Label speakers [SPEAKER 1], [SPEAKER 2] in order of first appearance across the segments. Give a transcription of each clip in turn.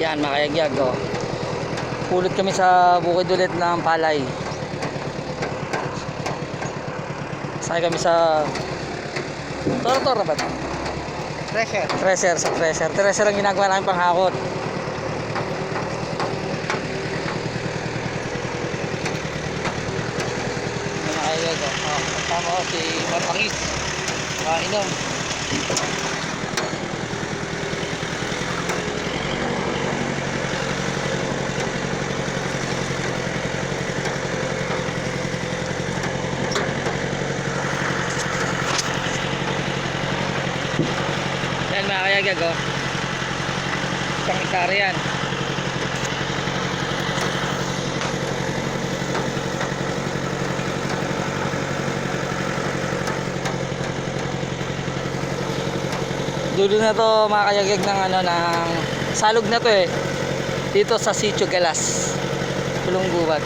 [SPEAKER 1] Yan mga kayagyag, oh. Pulot kami sa bukid ulit ng palay. Sakay kami sa Toro-toro ba ito?
[SPEAKER 2] Treasure.
[SPEAKER 1] Treasure, sa treasure. Treasure ang ginagawa namin panghakot. Mga kayagyag, oh. Kasama ko si Marpangis. Inom. Yan mga kayagag, oh. Isang hektare yan. Dulo na to mga kayagag ng ano, ng salog na to eh. Dito sa Sitio Galas, Pulong Gubat.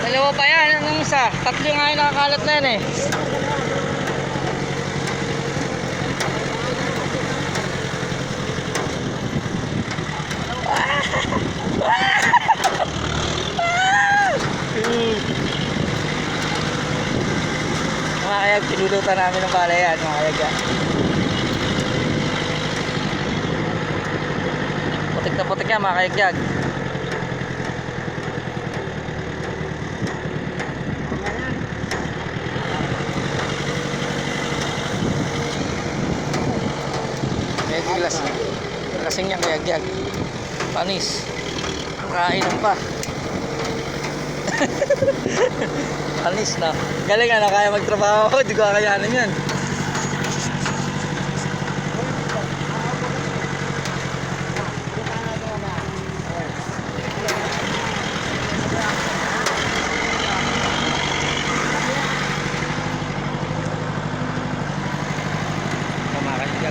[SPEAKER 1] Dalawa pa yan, anong isa? Tatlo nga yung nakakalat na yan eh. Mga kayag, pinulutan namin ng palay yan mga kayag yan. Putik na putik yan mga kayag. Lasing niya kayag-yag. Panis. Kainom pa. Panis na. Galing na kaya magtrabaho. Hindi ko kakayanin yan.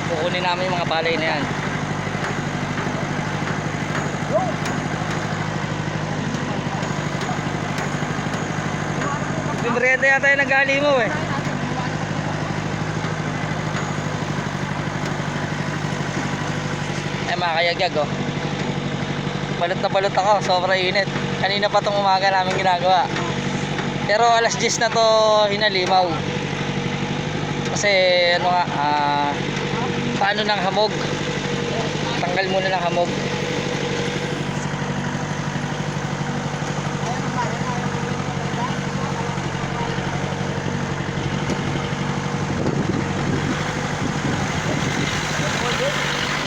[SPEAKER 1] Kukunin namin yung mga palay na yan. Pimreda yata yung nagali mo eh. Eh mga kayagyag, oh. Balot na balot ako, sobrang init. Kanina pa itong umaga namin ginagawa. Pero alas 10 na to hinalimaw. Kasi ano nga, paano ng hamog, tanggal muna ng hamog.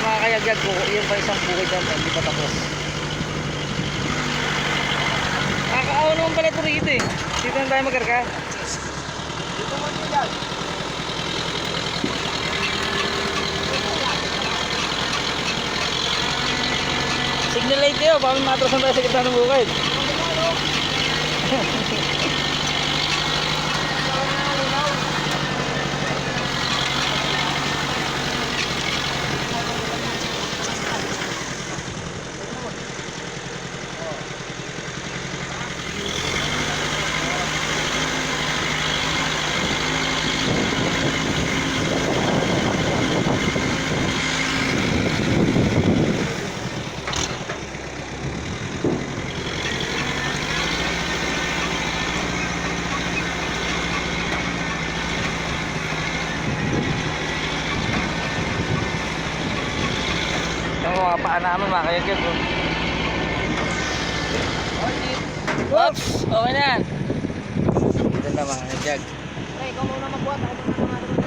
[SPEAKER 1] Mga kayagyag, yun pa isang bukid yan, hindi pa tapos. Nakakaawa naman pala ito rito eh. Dito na tayo magkarga. Dito mo yan. Signal light kayo, baka may matrasan tayo sa gitna ng bukid. Mga paa namin mga kayagag. Oops! Okay na yan. Ito na mga kayagag.
[SPEAKER 2] Ikaw muna magbuhat.